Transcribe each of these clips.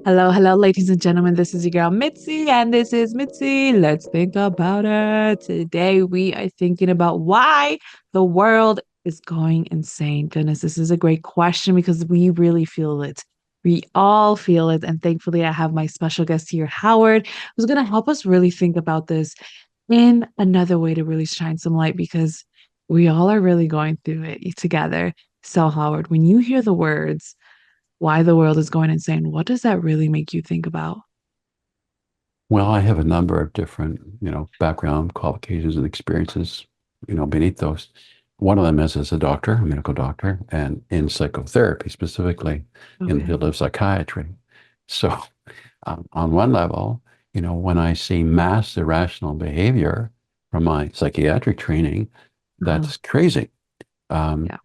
Hello, hello, ladies and gentlemen. This is your girl Mitzi, and this is Mitzi. Let's think about it. Today, we are thinking about why the world is going insane. Goodness, this is a great question because we really feel it. We all feel it. And thankfully, I have my special guest here, Howard, who's going to help us really think about this in another way to really shine some light because we all are really going through it together. So, Howard, when you hear the words, why the world is going insane, what does that really make you think about? Well, I have a number of different, background qualifications and experiences, beneath those. One of them is as a doctor, a medical doctor, and in psychotherapy, specifically in the Okay. field of psychiatry. So, on one level, when I see mass irrational behavior from my psychiatric training, Uh-huh. that's crazy. Um, Yeah.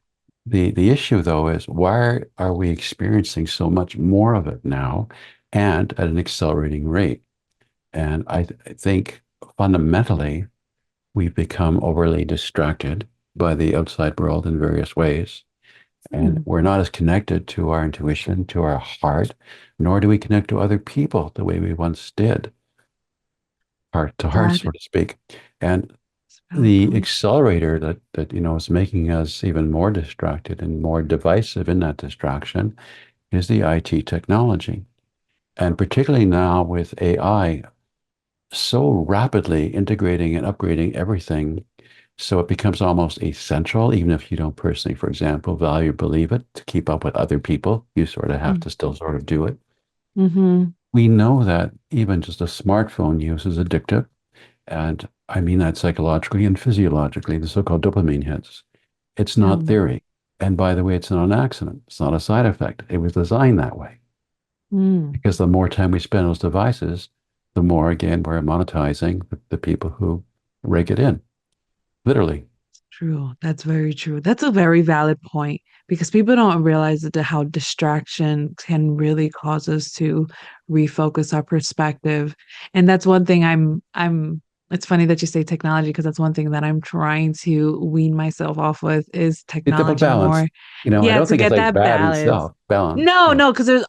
the issue, though, is why are we experiencing so much more of it now and at an accelerating rate? And I think fundamentally, we've become overly distracted by the outside world in various ways. And Hmm. we're not as connected to our intuition, to our heart, nor do we connect to other people the way we once did, heart to heart, That so to speak. And is a valid the point. accelerator that is making us even more distracted and more divisive in that distraction is the IT technology. And particularly now with AI so rapidly integrating and upgrading everything. So it becomes almost essential, even if you don't personally, for example, value or believe it, to keep up with other people. You sort of have to still sort of do it. Mm-hmm. We know that even just a smartphone use is addictive. And I mean that psychologically and physiologically, the so-called dopamine hits. It's Yeah. not theory. And by the way, it's not an accident. It's not a side effect. It was designed that way. Mm. Because the more time we spend on those devices, the more, again, we're monetizing the people who rake it in, literally. True. That's very true. That's a very valid point because people don't realize that how distraction can really cause us to refocus our perspective. And that's one thing it's funny that you say technology because that's one thing that I'm trying to wean myself off with is It's about technology balance. more. I Yeah, don't to think it's get like that bad in balance. itself, balance. No, Yeah. no, because there's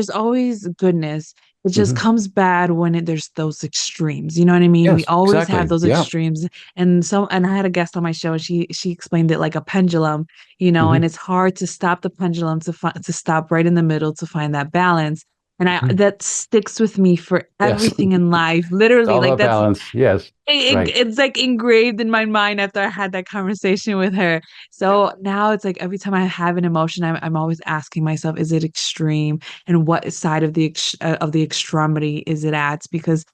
always goodness. It just Hmm. comes bad when there's those extremes. You know what I mean? We Yes, always have exactly. those Yeah. extremes. And I had a guest on my show and she explained it like a pendulum, and Hmm. it's hard to stop the pendulum to stop right in the middle to find that balance. And I Hmm. that sticks with me for Yes. everything in life. It's Literally, all like about that's balance. Yes. Right. it's like engraved in my mind after I had that conversation with her. Yeah. So now it's like every time I have an emotion, I'm always asking myself, is it extreme? And what side of the extremity is it at? Because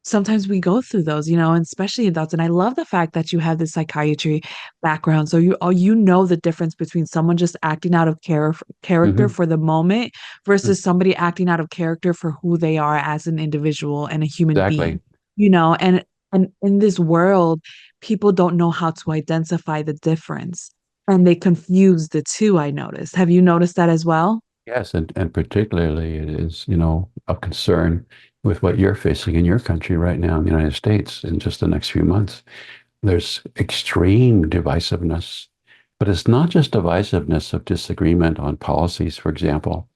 sometimes we go through those, and especially adults. And I love the fact that you have this psychiatry background. So you know the difference between someone just acting out of character Hmm. for the moment versus somebody acting out of character for who they are as an individual and a human being. Exactly. And in this world, people don't know how to identify the difference. And they confuse the two, I noticed. Have you noticed that as well? Yes, and particularly it is, of concern with what you're facing in your country right now in the United States in just the next few months. There's extreme divisiveness, but it's not just divisiveness of disagreement on policies, for example.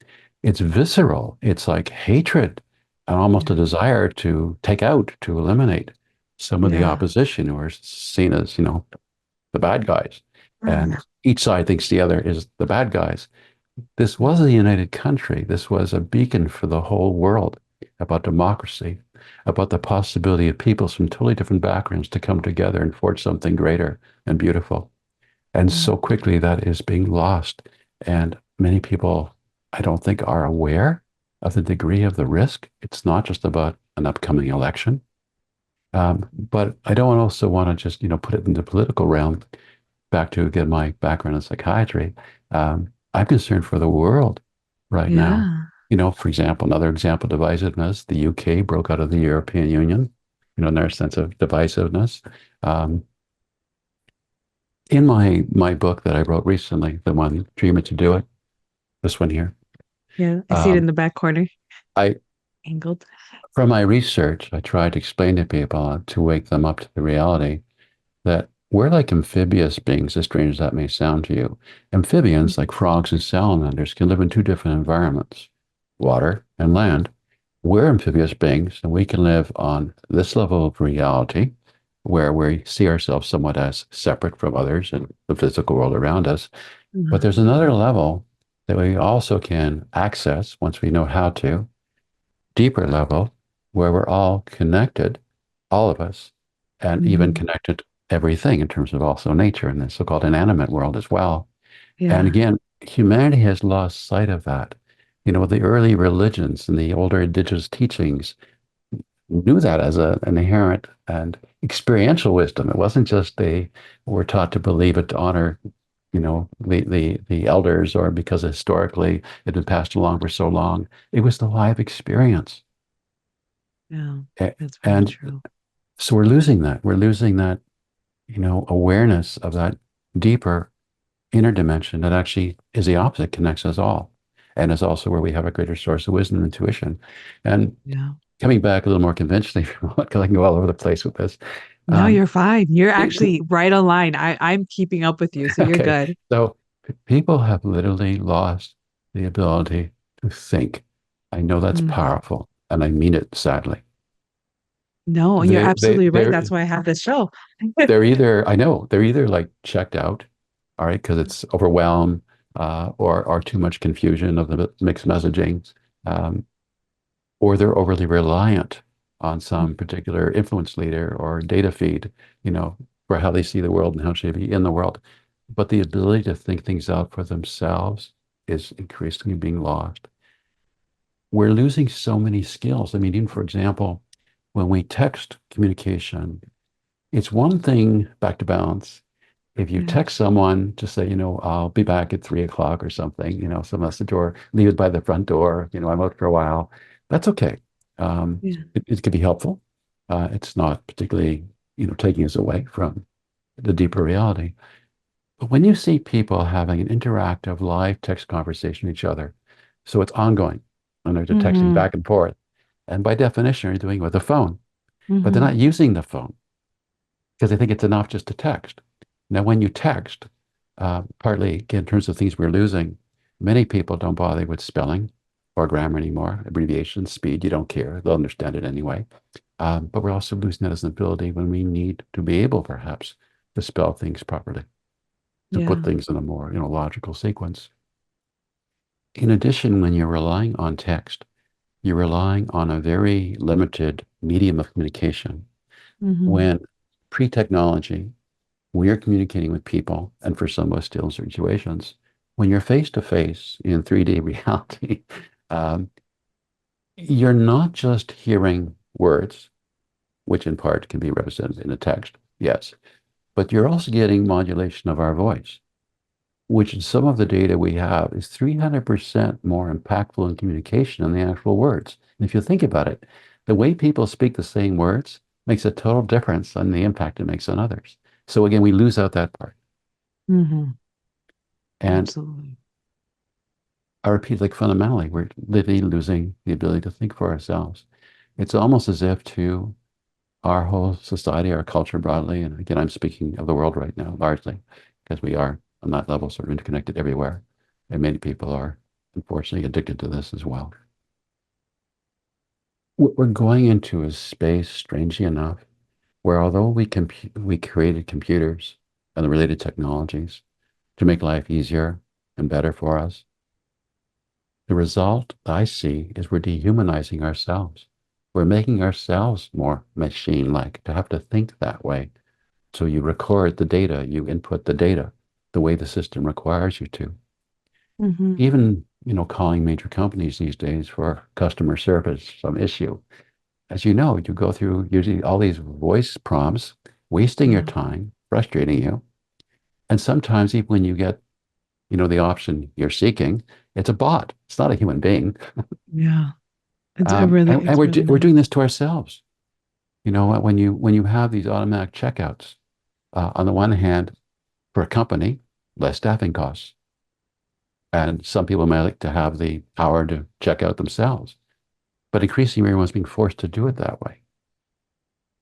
It's visceral. It's like hatred and almost a Yeah. desire to take out, to eliminate some of the Yeah. opposition who are seen as, the bad guys. And each side thinks the other is the bad guys. This was a united country. This was a beacon for the whole world about democracy, about the possibility of peoples from totally different backgrounds to come together and forge something greater and beautiful. And Mm. so quickly that is being lost. And many people, I don't think, are aware of the degree of the risk. It's not just about an upcoming election. But I don't also want to just, put it in the political realm. Back to again my background in psychiatry. I'm concerned for the world right now. Yeah. For example, another example of divisiveness, the UK broke out of the European Union, in their sense of divisiveness. Um, in my book that I wrote recently, the one Dreamer to Do It, this one here, Yeah. I see it in um, the back corner, I angled. from my research, I tried to explain to people to wake them up to the reality that we're like amphibious beings, as strange as that may sound to you. Amphibians, like frogs and salamanders, can live in two different environments. water, and land. We're amphibious beings, and we can live on this level of reality where we see ourselves somewhat as separate from others and the physical world around us. But Mhm. there's another level that we also can access once we know how to, deeper level, where we're all connected, all of us, and even Mhm. connected everything in terms of also nature and the so-called inanimate world as well. And Yeah. again, humanity has lost sight of that. The early religions and the older indigenous teachings knew that as an inherent and experiential wisdom. It wasn't just they were taught to believe it to honor, the elders or because historically it had been passed along for so long. It was the live experience. Yeah. A- That's very And true. so we're losing that. We're losing that, awareness of that deeper inner dimension that actually is the opposite, connects us all, and is also where we have a greater source of wisdom and intuition. And Yeah. coming back a little more conventionally, because I can go all over the place with this. No, Um, you're fine. You're it- actually right on line. I'm keeping up with you, so you're okay, good. so people have literally lost the ability to think. I know that's Mhm. powerful, and I mean it sadly. No, you're They they absolutely right. they're That's why I have this show. they're either I know they're either like checked out, all right, because it's overwhelmed, or too much confusion of the mixed messaging, um, or they're overly reliant on some particular influence leader or data feed, you know, for how they see the world and how they be in the world. But the ability to think things out for themselves is increasingly being lost. We're losing so many skills. I mean, even for example, when we text communication, it's one thing back to balance. If you Yeah. text someone to say, I'll be back at 3 o'clock or something, some message, or leave it by the front door, I'm out for a while, that's okay. Yeah. It can be helpful. It's not particularly, taking us away from the deeper reality. But when you see people having an interactive live text conversation with each other, so it's ongoing, and they're just texting Mm-hmm. back and forth, and by definition, they're doing it with a phone, but they're Mm-hmm. not using the phone because they think it's enough just to text. Now, when you text, partly again, in terms of things we're losing, many people don't bother with spelling or grammar anymore, abbreviations, speed, you don't care. They'll understand it anyway. But we're also losing that as an ability when we need to be able, perhaps, to spell things properly, to put Yeah. things in a more, logical sequence. In addition, when you're relying on text, you're relying on a very limited medium of communication. Mm-hmm. When pre-technology, we are communicating with people, and for some of us still in situations, when you're face to face in 3D reality, um, you're not just hearing words, which in part can be represented in a text, yes, but you're also getting modulation of our voice, which in some of the data we have is 300% more impactful in communication than the actual words. And if you think about it, the way people speak the same words makes a total difference on the impact it makes on others. So again, we lose out that part. Mm-hmm. And Absolutely. I repeat, like fundamentally, we're literally losing the ability to think for ourselves. It's almost as if to our whole society, our culture broadly, and again, I'm speaking of the world right now, largely, because we are on that level sort of interconnected everywhere. And many people are unfortunately addicted to this as well. We're going into a space, strangely enough, where although we created computers and the related technologies to make life easier and better for us, the result I see is we're dehumanizing ourselves. We're making ourselves more machine-like to have to think that way. So you record the data, you input the data the way the system requires you to. Mm-hmm. Even, calling major companies these days for customer service, some issue. As you know, you go through usually all these voice prompts, wasting your Yeah. time, frustrating you. And sometimes even when you get, the option you're seeking, it's a bot. It's not a human being. Yeah. And It's really we're not. doing this to ourselves. When you have these automatic checkouts, on the one hand, for a company, less staffing costs. And some people may like to have the power to check out themselves. But increasingly, everyone's being forced to do it that way.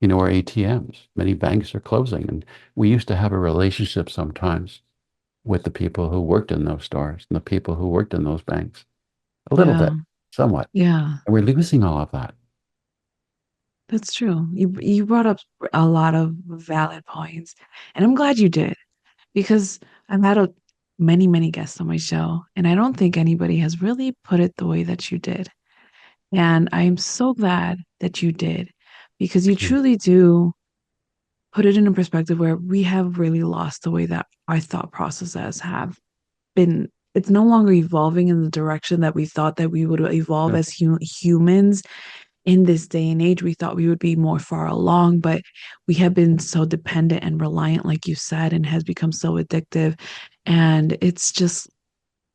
Our ATMs, many banks are closing. And we used to have a relationship sometimes with the people who worked in those stores and the people who worked in those banks. A little Yeah. bit. somewhat. Yeah, And we're losing all of that. that's true. You brought up a lot of valid points, and I'm glad you did because I've had many guests on my show, and I don't think anybody has really put it the way that you did. And I am so glad that you did because you Mm. truly do put it in a perspective where we have really lost the way that our thought processes have been. It's no longer evolving in the direction that we thought that we would evolve No. as humans in this day and age. We thought we would be more far along, but we have been so dependent and reliant, like you said, and has become so addictive. And it's just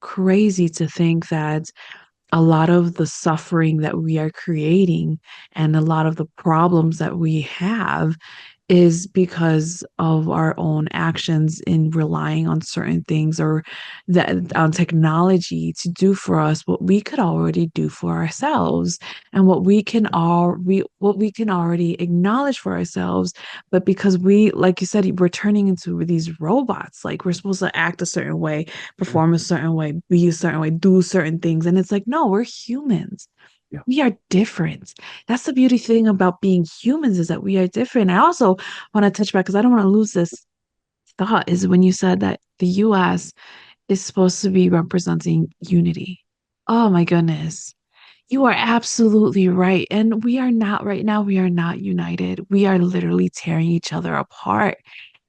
crazy to think that a lot of the suffering that we are creating and a lot of the problems that we have is because of our own actions in relying on certain things or that on technology to do for us what we could already do for ourselves and what we can already acknowledge for ourselves, but because we, like you said, we're turning into these robots. Like we're supposed to act a certain way, Yeah. perform a certain way, be a certain way, do certain things, and it's like, no, we're humans. Yeah. We are different. That's the beauty thing about being humans, is that we are different. I also want to touch back because I don't want to lose this thought, is when you said that the US is supposed to be representing unity. Oh my goodness. You are absolutely right. And we are not right now. We are not united. We are literally tearing each other apart.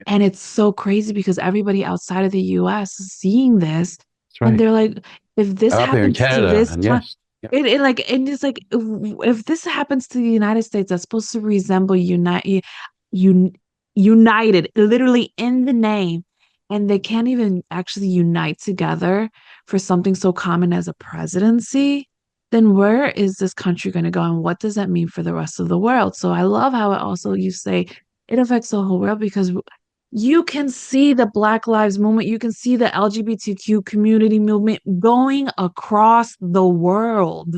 And it's so crazy because everybody outside of the US is seeing this That's and right. they're like, if this I'm up here in happens to Canada, this and time, yes. Yeah. it like, and it's like, if this happens to the United States, that's supposed to resemble un, united, literally in the name, and they can't even actually unite together for something so common as a presidency, then where is this country going to go? And what does that mean for the rest of the world? So I love how it also, you say, it affects the whole world because you can see the Black Lives Movement, you can see the LGBTQ community movement going across the world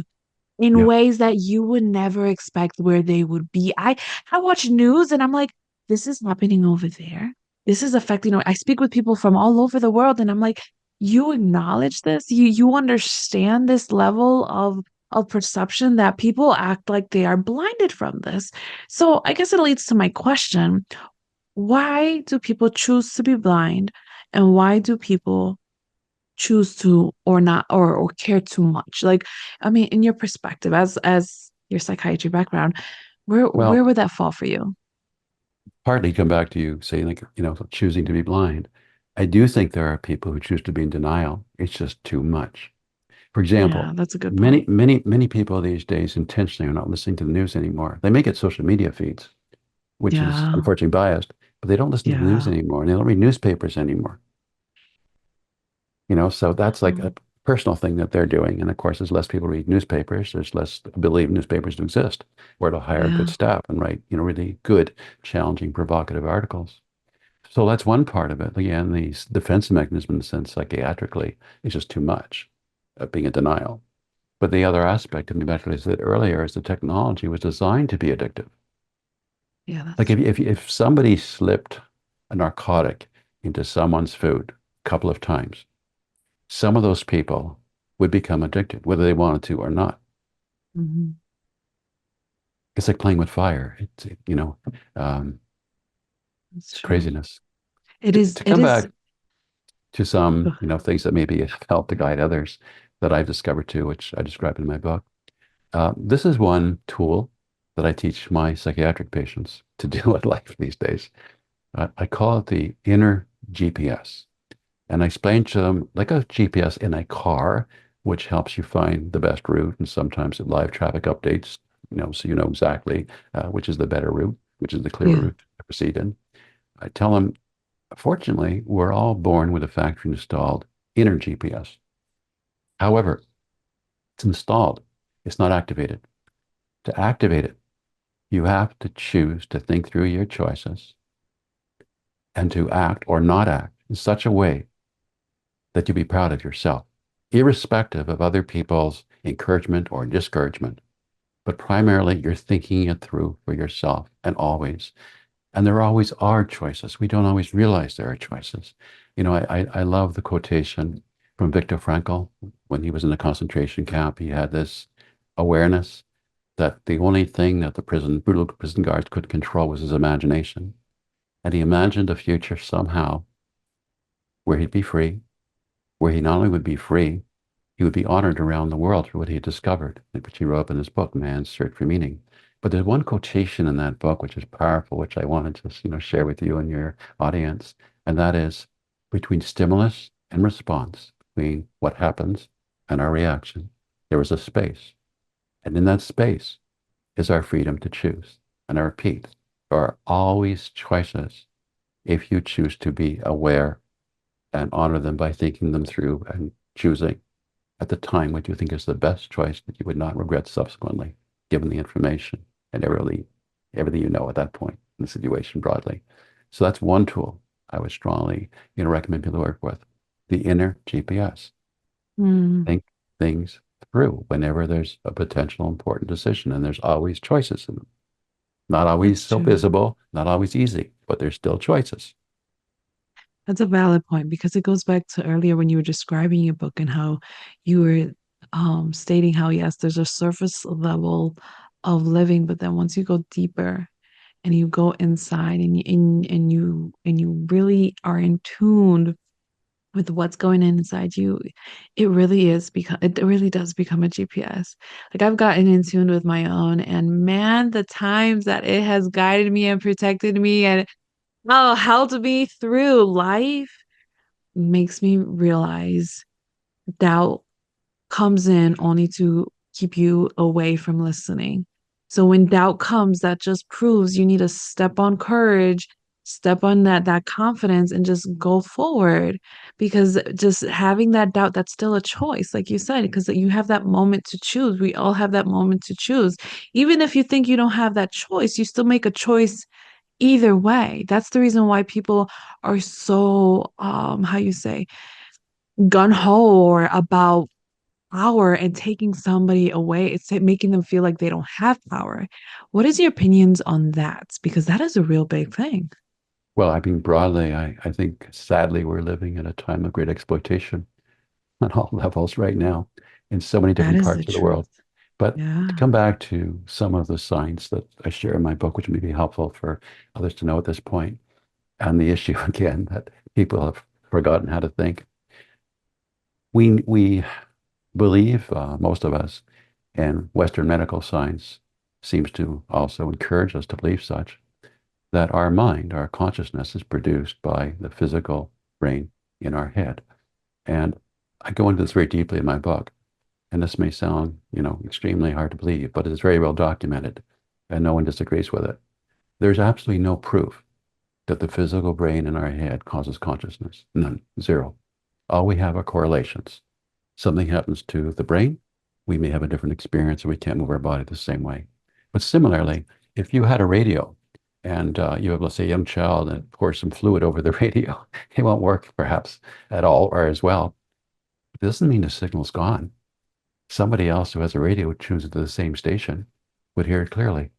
in Yeah. ways that you would never expect where they would be. I watch news and I'm like, this is happening over there. This is affecting. I speak with people from all over the world, and I'm like, you acknowledge this. You understand this level of perception that people act like they are blinded from this. So I guess it leads to my question: why do people choose to be blind, and why do people choose to or not or care too much? Like, I mean, in your perspective as your psychiatry background, where Well, would that fall for you? partly come back to you saying, like, choosing to be blind. I do think there are people who choose to be in denial. It's just too much. For Yeah, example, that's a good many, point. many, many people these days intentionally are not listening to the news anymore. They may get social media feeds, which is Yeah, unfortunately biased, but they don't listen to the news yeah. anymore, and they don't read newspapers anymore. So that's like a Mm, personal thing that they're doing. And of course, as less people read newspapers, there's less ability of newspapers to exist, or to hire good yeah, staff and write, really good, challenging, provocative articles. So that's one part of it. Again, the defense mechanism in the sense psychiatrically is just too much, being in denial. But the other aspect of me, back to what I said earlier, is the technology was designed to be addictive. yeah, Like that's if somebody slipped a narcotic into someone's food a couple of times, some of those people would become addicted, whether they wanted to or not. mhm, It's like playing with fire. Um, that's it's true. craziness. It To, is, to it come is. back to some, things that maybe help to guide others that I've discovered too, which I describe in my book. This is one tool that I teach my psychiatric patients to deal with life these days. I call it the inner GPS. And I explain to them like a GPS in a car, which helps you find the best route. And sometimes it live traffic updates, so you know exactly which is the better route, which is the clearer Yeah, route to proceed in. I tell them, fortunately, we're all born with a factory installed inner GPS. However, it's installed, it's not activated. To activate it, you have to choose to think through your choices and to act or not act in such a way that you be proud of yourself, irrespective of other people's encouragement or discouragement. But primarily, you're thinking it through for yourself and always. And there always are choices. We don't always realize there are choices. I love the quotation from Viktor Frankl when he was in a concentration camp. He had this. awareness that the only thing that the brutal prison guards could control was his imagination. And he imagined a future somehow where he'd be free, where he not only would be free, he would be honored around the world for what he had discovered, which he wrote up in his book, Man's Search for Meaning. But there's one quotation in that book which is powerful, which I wanted to, share with you and your audience, and that is between stimulus and response, between what happens and our reaction, there is a space. And in that space is our freedom to choose. And I repeat, there are always choices if you choose to be aware and honor them by thinking them through and choosing at the time what you think is the best choice that you would not regret subsequently, given the information and everything you know at that point in the situation broadly. So that's one tool I would strongly, recommend people to work with. The inner GPS. Mm, Think things through whenever there's a potential important decision, and there's always choices in them. Not always that's so true. visible, not always easy, but there's still choices. That's a valid point because it goes back to earlier when you were describing your book and how you were stating how, yes, there's a surface level of living, but then once you go deeper and you go inside and you really are in tune with what's going on inside you, it really is become it really does become a GPS. Like I've gotten in tune with my own, and man, the times that it has guided me and protected me and held me through life makes me realize doubt comes in only to keep you away from listening. So when doubt comes, that just proves you need to step on courage, step on that confidence and just go forward because just having that doubt, that's still a choice, like you said, because you have that moment to choose. We all have that moment to choose. Even if you think you don't have that choice, you still make a choice either way. That's the reason why people are so how you say gun-ho or about power and taking somebody away. It's making them feel like they don't have power. What is your opinions on that? Because that is a real big thing. Well, I mean, broadly, I think sadly we're living in a time of great exploitation on all levels right now in so many That different is the parts of the truth. world. But to Yeah, come back to some of the science that I share in my book, which may be helpful for others to know at this point, and the issue again that people have forgotten how to think. We believe, most of us, and Western medical science seems to also encourage us to believe such, that our mind, our consciousness is produced by the physical brain in our head. And I go into this very deeply in my book. And this may sound, extremely hard to believe, but it's very well documented and no one disagrees with it. There's absolutely no proof that the physical brain in our head causes consciousness. None, zero. All we have are correlations. Something happens to the brain, we may have a different experience and we can't move our body the same way. But similarly, if you had a radio and you have, let's say, a young child and pour some fluid over the radio, it won't work perhaps at all or as well. It doesn't mean the signal's gone. Somebody else who has a radio tunes into the same station would hear it clearly.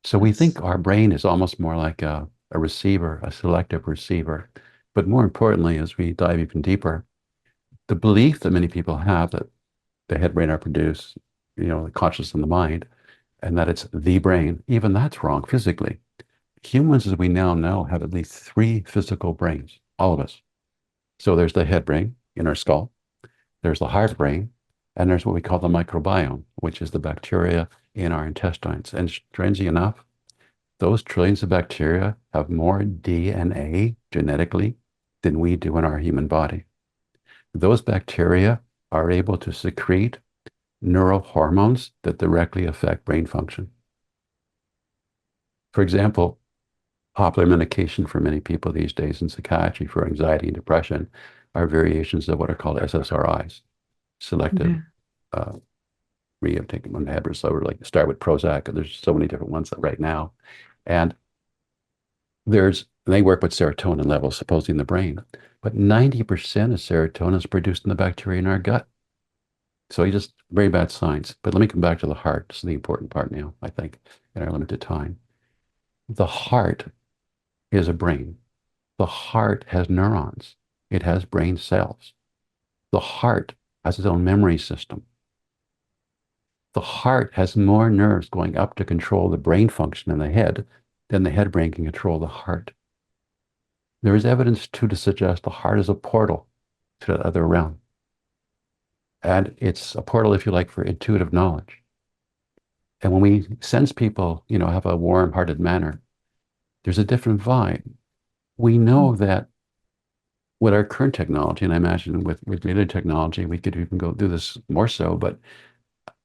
So we that's think our brain is almost more like a receiver, a selective receiver. But more importantly, as we dive even deeper, the belief that many people have that the head brain are produced, the conscious and the mind, and that it's the brain, even that's wrong physically. Humans, as we now know, have at least three physical brains, all of us. So there's the head brain in our skull, there's the heart brain, and there's what we call the microbiome, which is the bacteria in our intestines. And strangely enough, those trillions of bacteria have more DNA genetically than we do in our human body. Those bacteria are able to secrete neurohormones that directly affect brain function. For example, popular medication for many people these days in psychiatry for anxiety and depression are variations of what are called SSRIs, selective okay. uh, reuptake inhibitors. So we're like start with Prozac. There's so many different ones right now, and they work with serotonin levels supposedly in the brain, but 90% of serotonin is produced in the bacteria in our gut. So you just very bad science. But let me come back to the heart. This is the important part now, I think, in our limited time. The heart is a brain. The heart has neurons. It has brain cells. The heart has its own memory system. The heart has more nerves going up to control the brain function in the head than the head brain can control the heart. There is evidence too to suggest the heart is a portal to the other realm. And it's a portal, if you like, for intuitive knowledge. And when we sense people, have a warm-hearted manner, there's a different vibe. We know that with our current technology, and I imagine with later technology, we could even go do this more so, but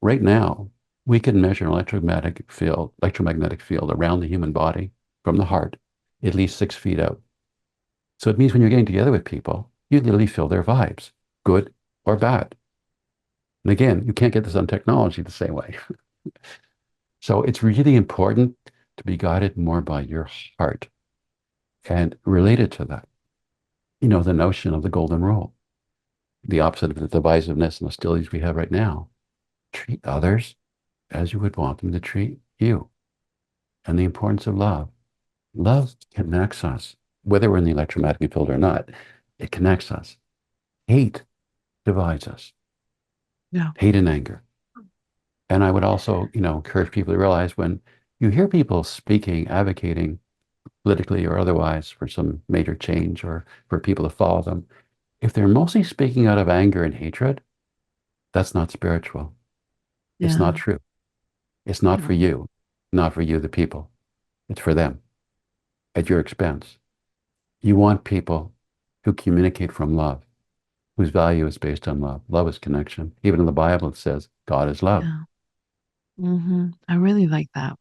right now, we can measure an electromagnetic field around the human body from the heart, at least 6 feet out. So it means when you're getting together with people, you literally feel their vibes, good or bad. And again, you can't get this on technology the same way. So it's really important to be guided more by your heart. And related to that, the notion of the golden rule, the opposite of the divisiveness and hostilities we have right now. Treat others as you would want them to treat you. And the importance of love. Love connects us, whether we're in the electromagnetic field or not. It connects us. Hate divides us. Yeah. Hate and anger. And I would also, encourage people to realize when you hear people speaking, advocating politically or otherwise for some major change or for people to follow them, if they're mostly speaking out of anger and hatred, that's not spiritual. It's Yeah. not true. It's not for No. you, not for you, the people. It's for them at your expense. You want people who communicate from love, whose value is based on love. Love is connection. Even in the Bible, it says God is love. Yeah. I really like that.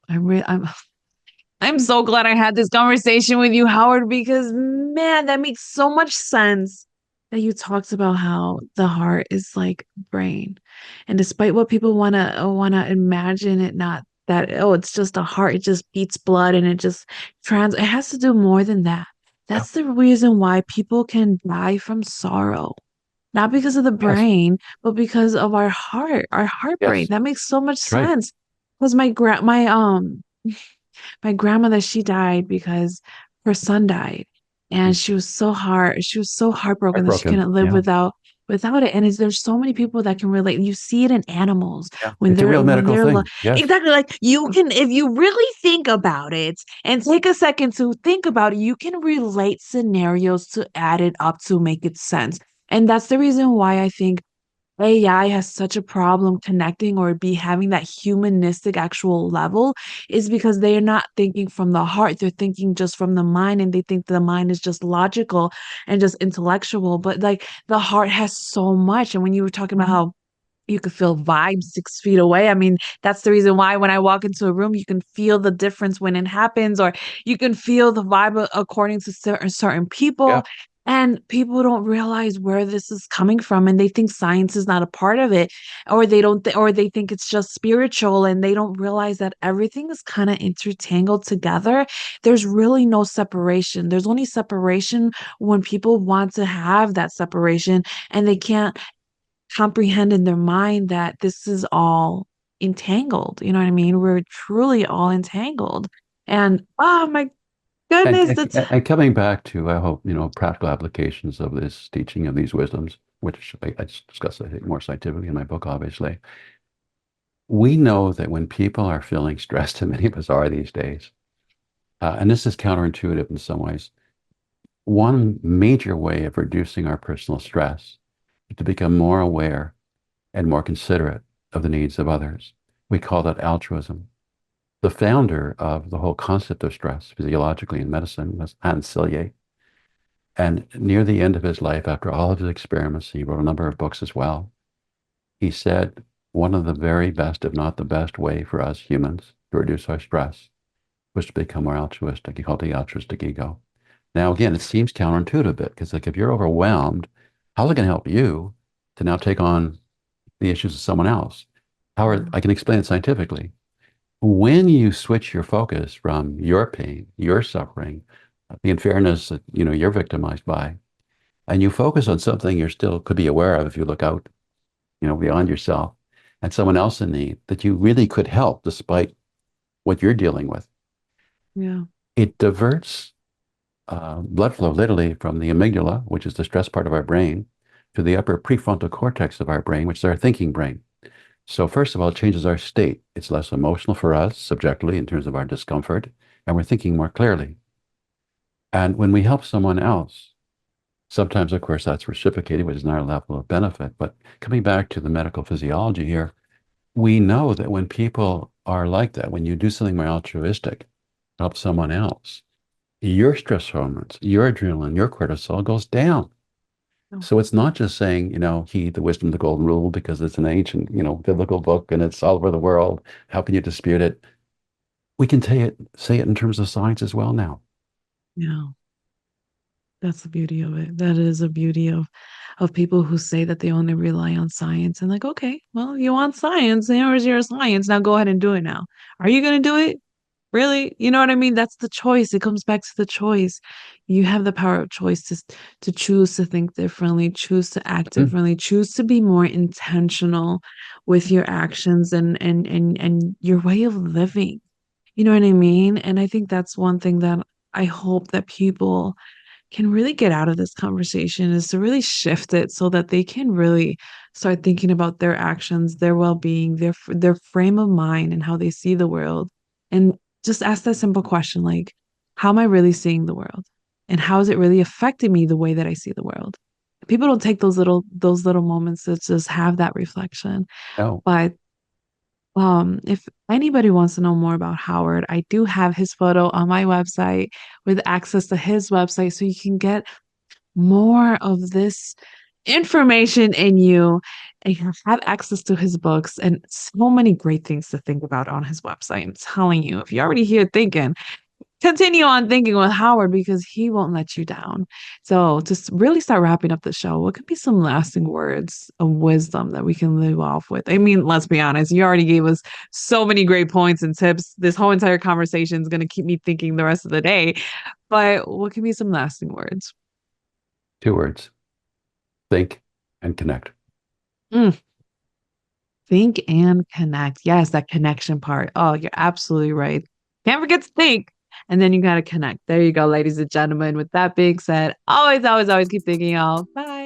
I'm so glad I had this conversation with you, Howard, because man, that makes so much sense that you talked about how the heart is like brain. And despite what people wanna imagine it not that, oh, it's just a heart, it just beats blood and it has to do more than that. Yeah. That's the reason why people can die from sorrow. Not because of the Yes. brain, but because of our heart brain. Yes. That makes so much That's right. sense. Because my grandmother, she died because her son died. And she was so heartbroken that she Heartbroken. couldn't live Yeah. without it. And there's so many people that can relate. You see it in animals Yeah. It's a real when medical they're thing. Yes. exactly like you can, if you really think about it and take a second to think about it, you can relate scenarios to add it up to make it sense. And that's the reason why I think AI has such a problem connecting or be having that humanistic actual level is because they are not thinking from the heart. They're thinking just from the mind and they think the mind is just logical and just intellectual. But like the heart has so much. And when you were talking about how you could feel vibes 6 feet away. I mean, that's the reason why when I walk into a room, you can feel the difference when it happens, or you can feel the vibe according to certain Yeah. people. And people don't realize where this is coming from, and they think science is not a part of it, or they don't, or they think it's just spiritual, and they don't realize that everything is kind of intertangled together. There's really no separation. There's only separation when people want to have that separation, and they can't comprehend in their mind that this is all entangled. You know what I mean? We're truly all entangled. And oh my And, goodness, and, that's and coming back to, I hope, practical applications of this teaching of these wisdoms, which I just discuss, I think, more scientifically in my book, obviously. We know that when people are feeling stressed, and many of us are these days, and this is counterintuitive in some ways, one major way of reducing our personal stress is to become more aware and more considerate of the needs of others. We call that altruism. The founder of the whole concept of stress physiologically in medicine was Hans Selye. And near the end of his life, after all of his experiments, he wrote a number of books as well. He said one of the very best, if not the best way for us humans to reduce our stress was to become more altruistic. He called it the altruistic ego. Now, again, it seems counterintuitive a bit because, like, if you're overwhelmed, how's it going to help you to now take on the issues of someone else? Howard, yeah, I can explain it scientifically. When you switch your focus from your pain, your suffering, the unfairness that you're victimized by, and you focus on something you still could be aware of if you look out, beyond yourself, and someone else in need that you really could help despite what you're dealing with, yeah, it diverts blood flow literally from the amygdala, which is the stress part of our brain, to the upper prefrontal cortex of our brain, which is our thinking brain. So first of all, it changes our state. It's less emotional for us subjectively in terms of our discomfort, and we're thinking more clearly. And when we help someone else, sometimes, of course, that's reciprocated, which is another level of benefit. But coming back to the medical physiology here, we know that when people are like that, when you do something more altruistic, help someone else, your stress hormones, your adrenaline, your cortisol goes down. Oh, So it's not just saying, heed the wisdom of the golden rule because it's an ancient, biblical book and it's all over the world. How can you dispute it? We can say it in terms of science as well now. yeah. That's the beauty of it. That is a beauty of people who say that they only rely on science and like, okay, well, you want science, here's your science. Now go ahead and do it now. Are you gonna do it? Really? You know what I mean? That's the choice. It comes back to the choice. You have the power of choice to choose to think differently, choose to act Mm. differently, choose to be more intentional with your actions and your way of living. You know what I mean? And I think that's one thing that I hope that people can really get out of this conversation is to really shift it so that they can really start thinking about their actions, their well-being, their frame of mind and how they see the world. And just ask that simple question like, how am I really seeing the world? And how is it really affecting me the way that I see the world? People don't take those little moments to just have that reflection. No. But if anybody wants to know more about Howard, I do have his photo on my website with access to his website so you can get more of this information in you and you have access to his books and so many great things to think about on his website. I'm telling you, if you're already here thinking, continue on thinking with Howard because he won't let you down. So, just really start wrapping up the show. What could be some lasting words of wisdom that we can live off with? I mean, let's be honest, you already gave us so many great points and tips. This whole entire conversation is going to keep me thinking the rest of the day. But what can be some lasting words? 2 words: think and connect. Mm, think and connect. Yes, that connection part. Oh, you're absolutely right. Can't forget to think. And then you got to connect. There you go, ladies and gentlemen. With that being said, always, always, always keep thinking, y'all. Bye.